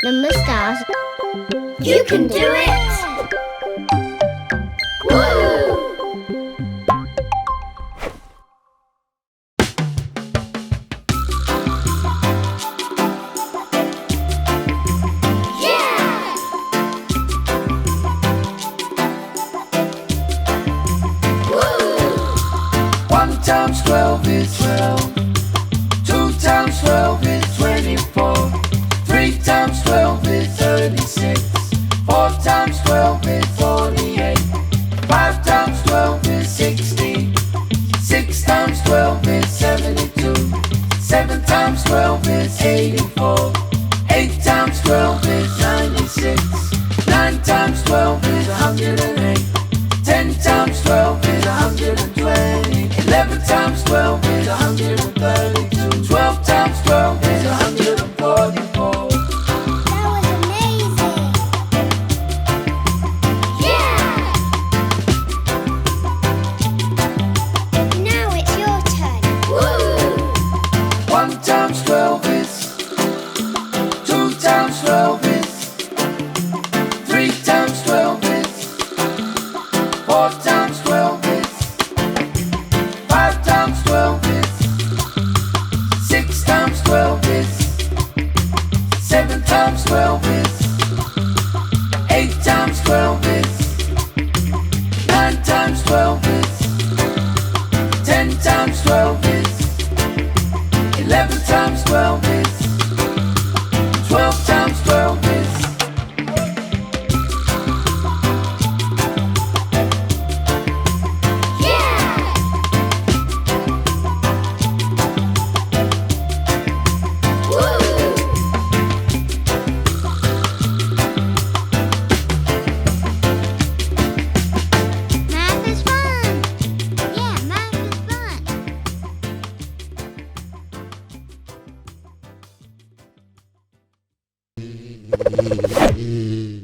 Number stars. You can do it! Woo! Times 12 is 12. 2 times 12 is 24. 3 times 12 is 36. 4 times 12 is 48. 5 times 12 is 60. 6 times 12 is 72. 7 times 12 is 84. 8 times 12 is 96. 9 times 12 is 108. 10 times 12 is 120. 11 times 12 is 132. 12 times 12 is 144. That was amazing! Yeah! Now it's your turn. Woo! 1 times 12 is 2 times 12 is 3 times 12 is 4 times 12 is 5 times 12 is 6 times 12 is 7 times 12 is 8 times 12 is 9 times 12 is 10 times 12 is 11 times 12 is 12 times 12 is Math is fun! Yeah, math is fun!